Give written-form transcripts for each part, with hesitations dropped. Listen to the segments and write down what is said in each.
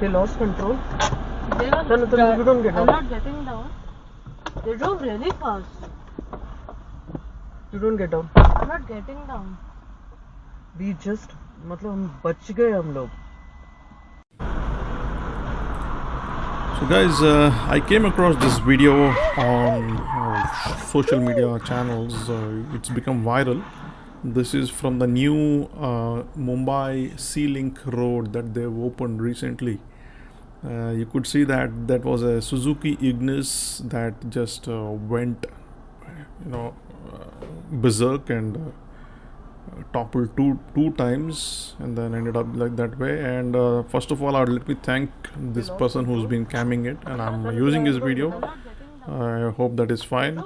They lost control. They were You don't get I'm down. not getting down. They drove really fast. You don't get down. I'm not getting down. We just मतलब हम बच गए हम लोग. So guys, I came across this video on social media channels. It's become viral. This is from the new Mumbai Sea Link road that they've opened recently. You could see that was a Suzuki Ignis that just went, berserk and toppled two times and then ended up like that way. And first of all, let me thank this person who's been camming it, and I'm using his video. I hope that is fine.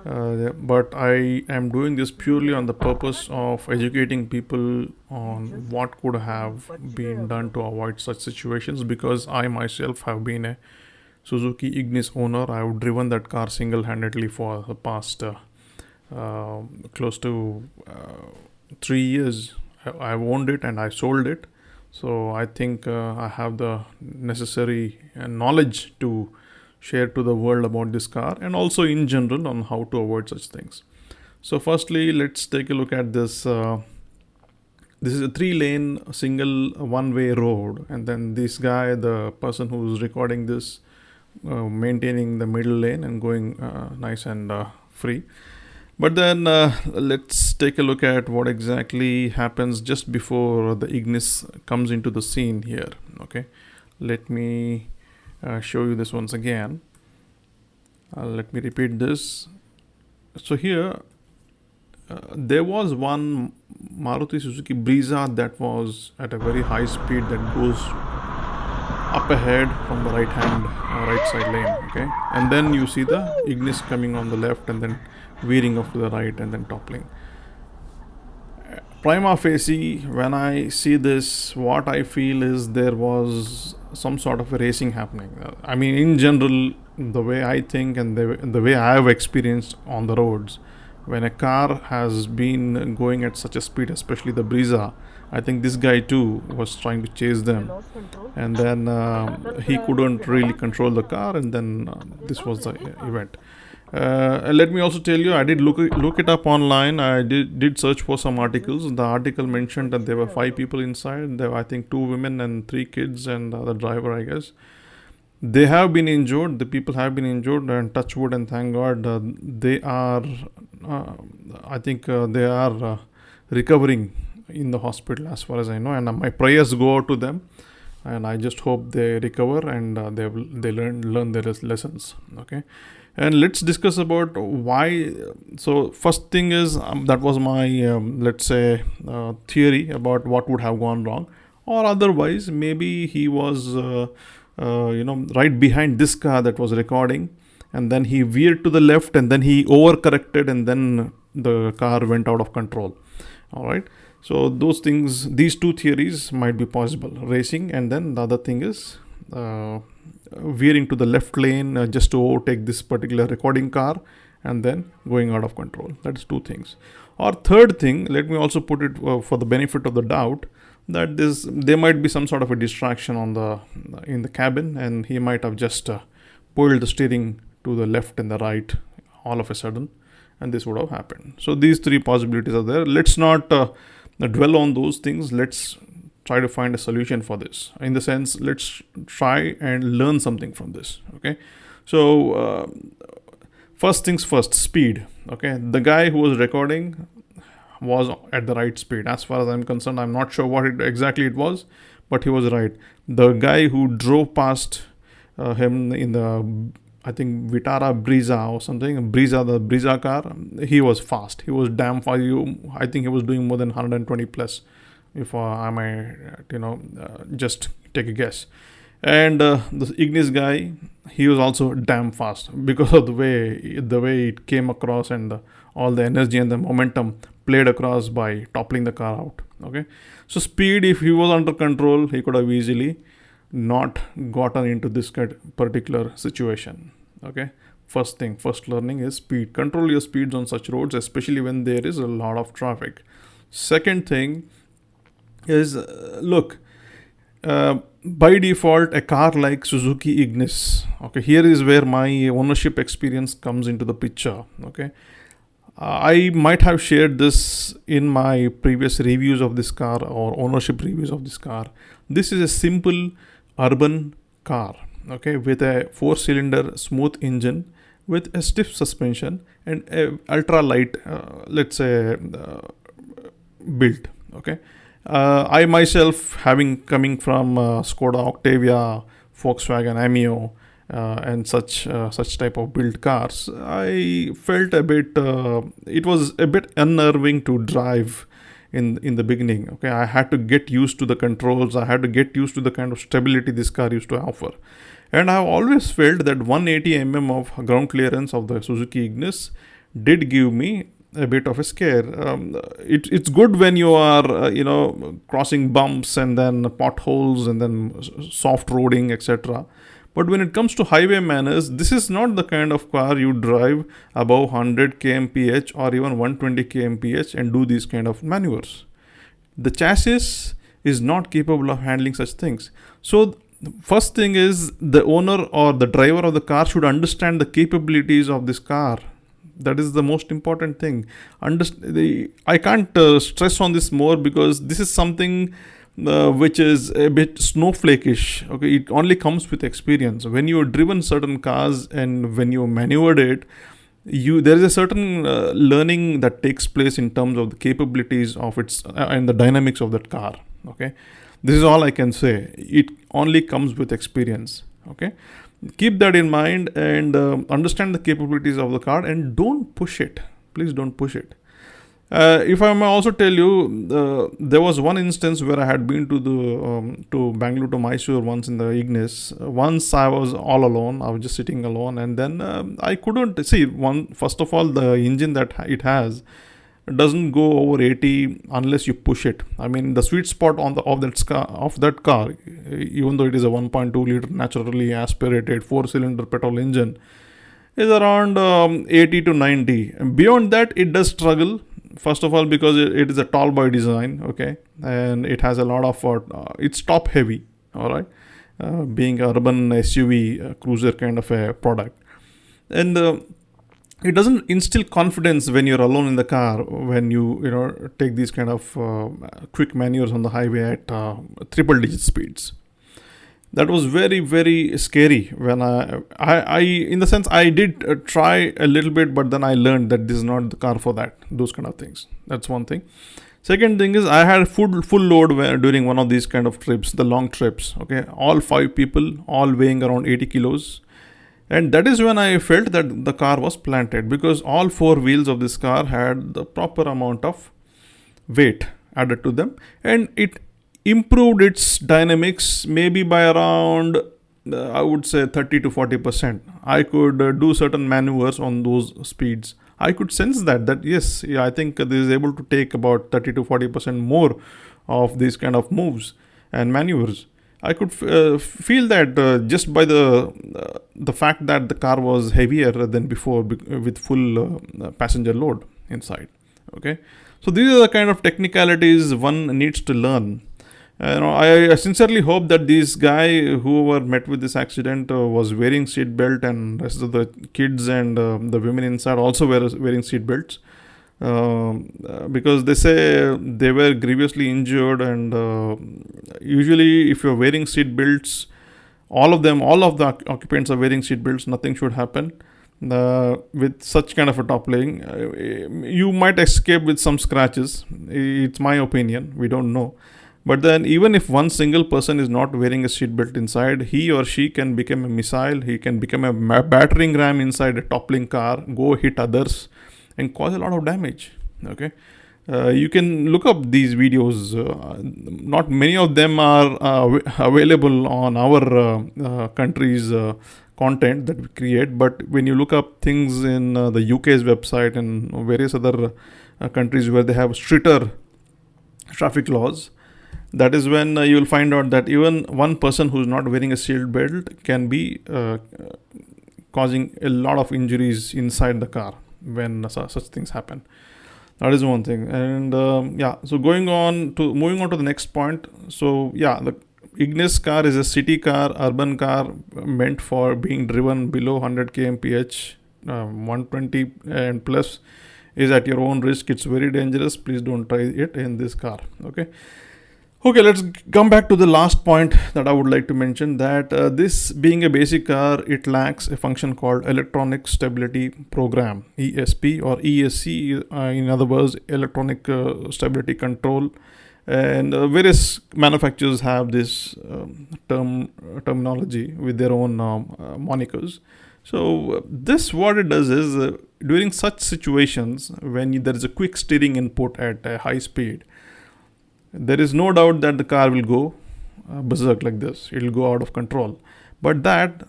But I am doing this purely on the purpose of educating people on what could have been done to avoid such situations, because I myself have been a Suzuki Ignis owner. I've driven that car single-handedly for the past close to 3 years. I've owned it and I sold it, so I think I have the necessary knowledge to share to the world about this car, and also in general on how to avoid such things. So firstly, let's take a look at this. This is a 3-lane single one-way road, and then this guy, the person who's recording this, maintaining the middle lane and going nice and free. But then let's take a look at what exactly happens just before the Ignis comes into the scene here. Okay, let me show you this once again. Let me repeat this. So here there was one Maruti Suzuki Brezza that was at a very high speed that goes up ahead from the right side lane. Okay, and then you see the Ignis coming on the left and then veering off to the right and then toppling. Prima facie, when I see this, what I feel is there was some sort of a racing happening. I mean, in general, the way I think and the way I have experienced on the roads, when a car has been going at such a speed, especially the Brezza, I think this guy too was trying to chase them, and then he couldn't really control the car, and then this was the event. Let me also tell you, I did look it up online. I did search for some articles. The article mentioned that there were 5 people inside. There were, I think, 2 women and 3 kids, and the driver, I guess. They have been injured. The people have been injured, and touch wood and thank God they are. I think they are recovering in the hospital, as far as I know. And my prayers go out to them, and I just hope they recover and they learn their lessons. Okay. And let's discuss about why. So first thing is that was my let's say theory about what would have gone wrong, or otherwise maybe he was right behind this car that was recording, and then he veered to the left and then he overcorrected and then the car went out of control. All right. So these 2 theories might be possible: racing, and then the other thing is veering to the left lane just to overtake this particular recording car and then going out of control. That's 2 things. Or third thing, let me also put it for the benefit of the doubt, that there might be some sort of a distraction in the cabin, and he might have just pulled the steering to the left and the right all of a sudden, and this would have happened. So these 3 possibilities are there. Let's not dwell on those things. Let's try to find a solution for this. In the sense, let's try and learn something from this. Okay, so first things first, speed. Okay, the guy who was recording was at the right speed. As far as I'm concerned, I'm not sure what exactly it was, but he was right. The guy who drove past him in the, I think, Vitara Brezza or something, the Brezza car, he was fast. He was damn fast. I think he was doing more than 120 plus, if I may, just take a guess. And the Ignis guy, he was also damn fast because of the way it came across, and all the energy and the momentum played across by toppling the car out. Okay, so speed, if he was under control, he could have easily not gotten into this particular situation. Okay, first learning is speed. Control your speeds on such roads, especially when there is a lot of traffic. Second thing is, look, by default, a car like Suzuki Ignis. Okay, here is where my ownership experience comes into the picture. Okay, I might have shared this in my previous reviews of this car or ownership reviews of this car. This is a simple urban car, okay, with a 4-cylinder smooth engine with a stiff suspension and a ultra light, let's say, built. Okay, I myself, having coming from Skoda Octavia, Volkswagen Amio, and such type of built cars, I felt a bit. It was a bit unnerving to drive in the beginning. Okay, I had to get used to the controls. I had to get used to the kind of stability this car used to offer. And I've always felt that 180 mm of ground clearance of the Suzuki Ignis did give me a bit of a scare. It's good when you are, crossing bumps and then potholes and then soft roading, etc. But when it comes to highway manners, this is not the kind of car you drive above 100 kmph or even 120 kmph and do these kind of maneuvers. The chassis is not capable of handling such things. So the first thing is, the owner or the driver of the car should understand the capabilities of this car. That is the most important thing. I can't stress on this more, because this is something which is a bit snowflakeish. Okay, it only comes with experience. When you have driven certain cars and when you maneuvered it, there is a certain learning that takes place in terms of the capabilities of its and the dynamics of that car. Okay, this is all I can say. It only comes with experience. Okay, keep that in mind and understand the capabilities of the car, and don't push it. Please don't push it. If I may also tell you, there was one instance where I had been to Bangalore to Mysore once in the Ignis. Once I was all alone. I was just sitting alone, and then I couldn't see. First of all, the engine that it has doesn't go over 80 unless you push it. I mean, the sweet spot of that car, even though it is a 1.2 liter naturally aspirated 4-cylinder petrol engine, is around 80 to 90. And beyond that, it does struggle. First of all, because it is a tall boy design, okay, and it has a lot of it's top heavy, all right, being urban SUV cruiser kind of a product, and it doesn't instill confidence when you're alone in the car, when you take these kind of quick maneuvers on the highway at triple digit speeds. That was very, very scary. When I in the sense, I did try a little bit, but then I learned that this is not the car for those kind of things. That's one thing. Second thing is, I had full load during one of these kind of trips, the long trips. Okay, all 5 people, all weighing around 80 kilos. And that is when I felt that the car was planted, because all 4 wheels of this car had the proper amount of weight added to them, and it improved its dynamics maybe by around, I would say, 30 to 40%. I could do certain maneuvers on those speeds. I could sense that yes, I think this is able to take about 30 to 40% more of these kind of moves and maneuvers. I could feel that just by the fact that the car was heavier than before with full passenger load inside. Okay, so these are the kind of technicalities one needs to learn. I sincerely hope that this guy who were met with this accident was wearing seat belt, and rest of the kids and the women inside also were wearing seat belts, because they say they were grievously injured. And usually, if you're wearing seat belts, all of the occupants are wearing seat belts, nothing should happen. With such kind of a toppling, you might escape with some scratches. It's my opinion. We don't know. But then, even if one single person is not wearing a seatbelt inside, he or she can become a missile. He can become a battering ram inside a toppling car, go hit others, and cause a lot of damage. Okay, you can look up these videos. Not many of them are available on our country's content that we create. But when you look up things in the UK's website and various other countries where they have stricter traffic laws, that is when you will find out that even one person who is not wearing a seat belt can be causing a lot of injuries inside the car when such things happen. That is one thing. And so moving on to the next point. So the Ignis car is a city car, urban car meant for being driven below 100 kmph, 120 and plus is at your own risk. It's very dangerous. Please don't try it in this car. Okay, let's come back to the last point that I would like to mention, that this being a basic car, it lacks a function called electronic stability program, ESP or ESC, in other words, electronic stability control. And various manufacturers have this terminology with their own monikers. So this, what it does is, during such situations when there is a quick steering input at a high speed, there is no doubt that the car will go berserk like this. It will go out of control. But that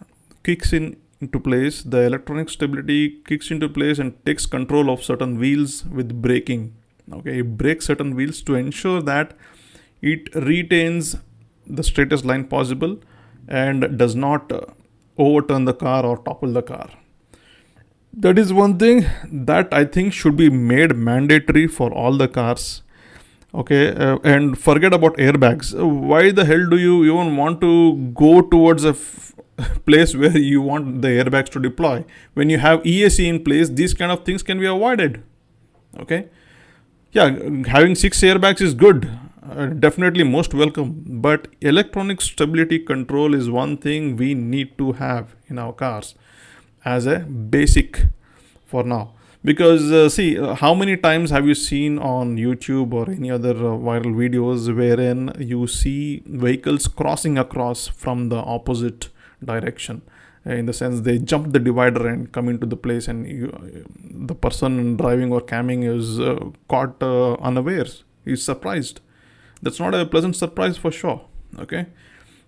kicks into place, the electronic stability kicks into place and takes control of certain wheels with braking. Okay, it brakes certain wheels to ensure that it retains the straightest line possible and does not overturn the car or topple the car. That is one thing that I think should be made mandatory for all the cars. Okay, and forget about airbags. Why the hell do you even want to go towards a place where you want the airbags to deploy? When you have ESC in place, these kind of things can be avoided. Okay, yeah, having 6 airbags is good, definitely most welcome, but electronic stability control is one thing we need to have in our cars as a basic for now. Because see, how many times have you seen on YouTube or any other viral videos wherein you see vehicles crossing across from the opposite direction? In the sense, they jump the divider and come into the place, and the person driving or camming is caught unawares. He's surprised. That's not a pleasant surprise for sure. Okay,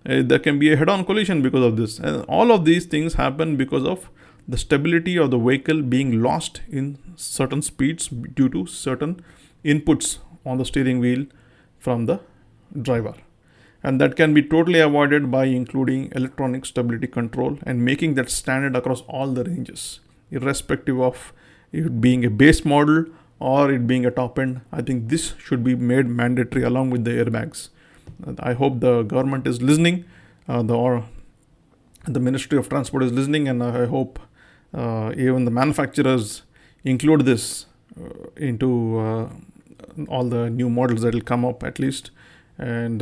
there can be a head-on collision because of this, and all of these things happen because of the stability of the vehicle being lost in certain speeds due to certain inputs on the steering wheel from the driver. And that can be totally avoided by including electronic stability control and making that standard across all the ranges, irrespective of it being a base model or it being a top end. I think this should be made mandatory along with the airbags. I hope the government is listening, the Ministry of Transport is listening, and I hope even the manufacturers include this into all the new models that will come up at least. And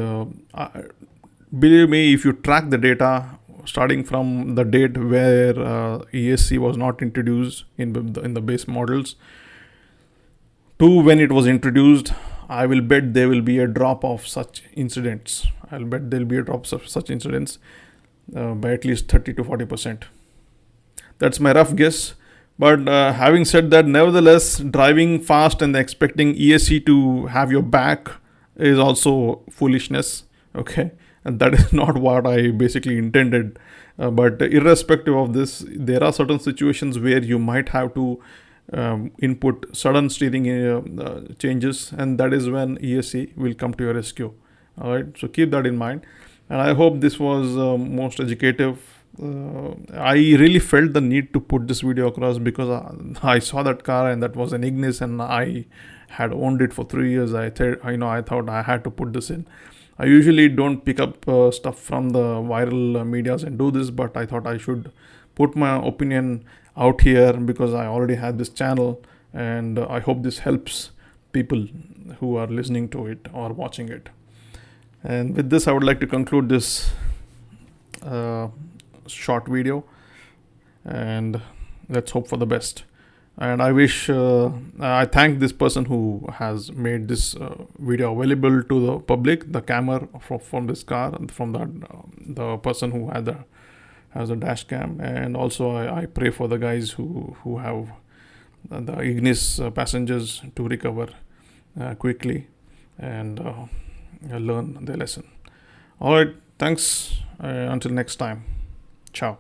believe me, if you track the data starting from the date where ESC was not introduced in the base models to when it was introduced, I will bet there will be a drop of such incidents. I'll bet there will be a drop of such incidents by at least 30 to 40%. That's my rough guess. But having said that, nevertheless, driving fast and expecting ESC to have your back is also foolishness. Okay, and that is not what I basically intended. But irrespective of this, there are certain situations where you might have to input sudden steering changes, and that is when ESC will come to your rescue. All right, so keep that in mind. And I hope this was most educative. I really felt the need to put this video across because I saw that car, and that was an Ignis, and I had owned it for 3 years. I thought I had to put this in. I usually don't pick up stuff from the viral medias and do this, but I thought I should put my opinion out here because I already had this channel, and I hope this helps people who are listening to it or watching it. And with this, I would like to conclude this short video, and let's hope for the best. And I thank this person who has made this video available to the public, the camera from this car, from the person who has a dash cam. And also I pray for the guys who have the Ignis passengers to recover quickly and learn their lesson. All right, thanks. Until next time. Ciao.